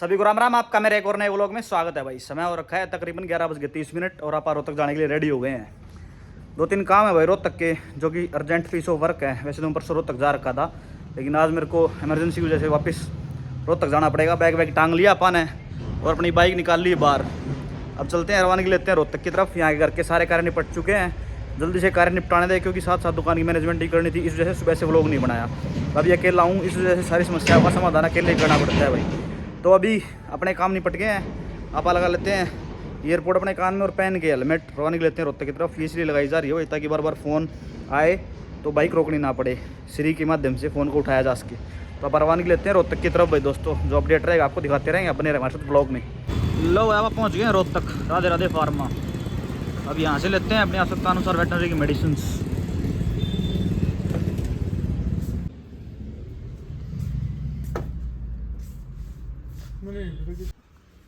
सभी को राम राम। आपका मेरे एक और नए व्लॉग में स्वागत है भाई। समय हो रखा है तकरीबन 11:30 और आप रोहतक जाने के लिए रेडी हो गए हैं। 2-3 काम है भाई रोहतक के, जो कि अर्जेंट पीस ऑफ वर्क है। वैसे तो मैं परसों रोहतक जा रखा था, लेकिन आज मेरे को इमरजेंसी की वजह से वापस रोहतक जाना पड़ेगा। बैग वैग टांग लिया अपन है और अपनी बाइक निकाल ली बाहर। अब चलते हैं, रवानगी लेते हैं रोहतक की तरफ। यहाँ के घर के सारे कार्य निपट चुके हैं, जल्दी से कार्य निपटाने दें, क्योंकि साथ साथ दुकान की मैनेजमेंट ही करनी थी। इस वजह से सुबह से व्लॉग नहीं बनाया। अभी अकेला हूँ, इस वजह से सारी समस्याओं का समाधान अकेले ही करना पड़ता है भाई। तो अभी अपने काम निपट गए हैं, आपा लगा लेते हैं एयरपोर्ट अपने कान में और पहन के हेलमेट रवानगी लेते हैं रोहतक की तरफ। इसलिए लगाई जा रही है भाई, ताकि बार बार फ़ोन आए तो बाइक रोकनी ना पड़े, सीरी के माध्यम से फ़ोन को उठाया जा सके। तो आप रवानगी लेते हैं रोहतक की तरफ भाई। दोस्तों जो अपडेट रहेगा आपको दिखाते रहेंगे, अपने हमारे साथ ब्लॉग में। लो भाई आप पहुँच गए हैं रोहतक, राधे राधे फार्मा। अब यहाँ से लेते हैं अपनी आवश्यकता अनुसार वेटनरी की मेडिसिन।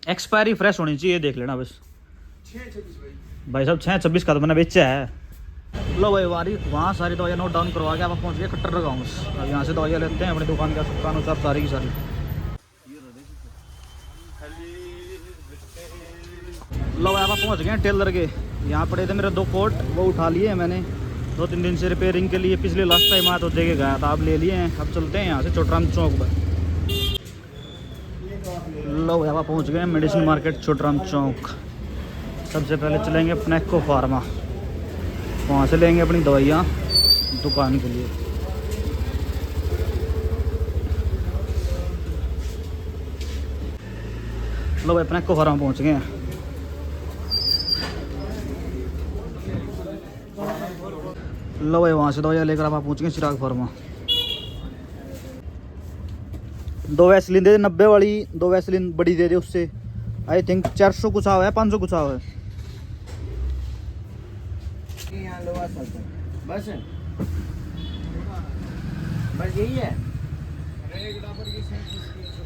एक्सपायरी फ्रेश होनी चाहिए, देख लेना बस। 626 भाई साहब, 626 का तो मैंने बेचा है। लो भाई वारी वहाँ सारी दवाइयाँ नोट डाउन करवा के आप पहुँच गए खट्टर गाँव। अब यहाँ से दवाइयाँ लेते हैं अपनी दुकान की आवश्यकता अनुसार सारी की सारी। लो भाई आप पहुँच गए टेलर के। यहाँ पड़े थे मेरे 2 कोट, वो उठा लिए हैं मैंने 2-3 दिन से रिपेयरिंग के लिए। पिछले लास्ट टाइम आया तो दे के गया था, आप ले लिए हैं। अब चलते हैं यहाँ से छोटराम चौक पर। लो भैया पहुँच गए मेडिसिन मार्केट छोटराम चौक। सबसे पहले चलेंगे अपना एक्को फार्मा, वहाँ से लेंगे अपनी दवाइयाँ दुकान के लिए। लो भाई अपना एक्को फार्मा पहुँच गए हैं। लो भाई वहाँ से दवाइयाँ लेकर आप पहुँच गए चिराग फार्मा। 2 वैसलीन दे दे 90 वाली, 2 वैसलीन बड़ी दे दे। उससे आई थिंक 400 कुछ आवा है, 500 कुछ आवा है। बस बस यही है।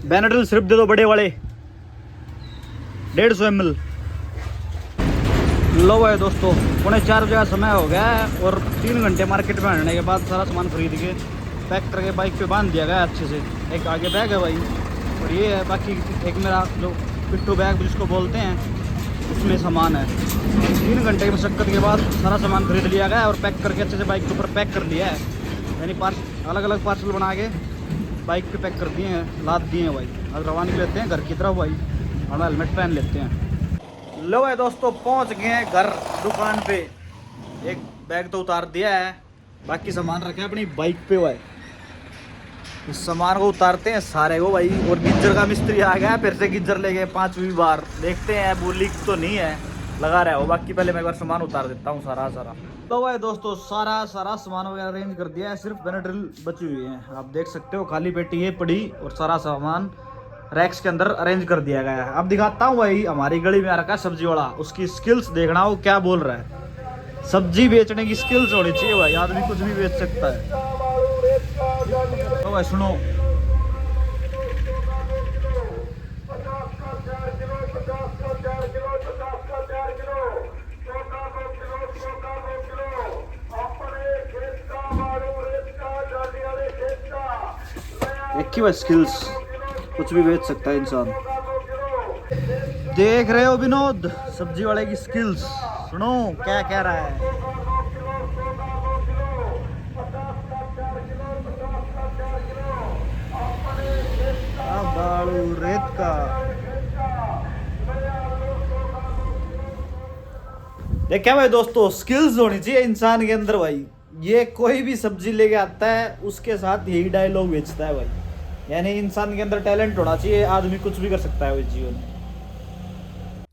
बेनाड्रिल सिर्फ दे दो बड़े वाले 150 ml। लो भाई दोस्तों 3:45 बजे का समय हो गया है और 3 घंटे मार्केट में रहने के बाद सारा सामान खरीद के पैक करके बाइक पे बांध दिया गया अच्छे से। एक आगे बैग है भाई और ये है बाकी एक मेरा जो पिट्ठू बैग जिसको बोलते हैं, उसमें सामान है। 3 घंटे की मशक्कत के बाद सारा सामान खरीद लिया गया और पैक करके अच्छे से बाइक के ऊपर पैक कर लिया है। यानी अलग अलग पार्सल बना के बाइक पे पैक कर दिए हैं, लाद दिए हैं भाई। अब रवानगी लेते हैं घर की तरफ भाई, और हेलमेट पहन लेते हैं। लो भाई दोस्तों पहुंच गए हैं घर दुकान पे। एक बैग तो उतार दिया है, बाकी सामान रखे हैं अपनी बाइक पे भाई। इस सामान को उतारते हैं सारे को भाई। और गिज्जर का मिस्त्री आ गया, फिर से गिज्जर ले गए 5वीं बार। देखते हैं वो लीक तो नहीं है, लगा रहा है वो। बाकी पहले मैं एक बार सामान उतार देता हूँ सारा। तो भाई दोस्तों सारा सामान वगैरह अरेंज कर दिया है, सिर्फ बेनाड्रिल बची हुई है। आप देख सकते हो खाली पेटी है पड़ी और सारा सामान रैक्स के अंदर अरेंज कर दिया गया है। अब दिखाता हूँ भाई हमारी गली में आ रखा है सब्जी वाला, उसकी स्किल्स देखना वो क्या बोल रहा है। सब्जी बेचने की स्किल्स होनी चाहिए भाई, आदमी कुछ भी बेच सकता है। तो भाई सुनो, एक ही बस स्किल्स, कुछ भी बेच सकता है इंसान। देख रहे हो विनोद सब्जी वाले की स्किल्स, सुनो क्या कह रहा है। बालू रेत का देखा भाई दोस्तों, स्किल्स होनी चाहिए इंसान के अंदर भाई। ये कोई भी सब्जी लेके आता है उसके साथ यही डायलॉग बेचता है भाई। यानी इंसान के अंदर टैलेंट होना चाहिए, आदमी कुछ भी कर सकता है भाई जीवन में।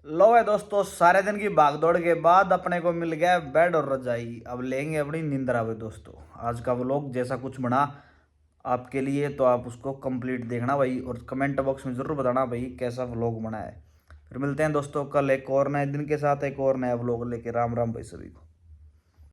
लो है दोस्तों सारे दिन की भागदौड़ के बाद अपने को मिल गया बेड और रजाई। अब लेंगे अपनी नींदरा भाई। दोस्तों आज का व्लॉग जैसा कुछ बना आपके लिए तो आप उसको कंप्लीट देखना भाई, और कमेंट बॉक्स में ज़रूर बताना भाई कैसा व्लॉग बना है। फिर मिलते हैं दोस्तों कल एक और नए दिन के साथ, एक और नया व्लॉग लेके। राम राम भाई सभी को।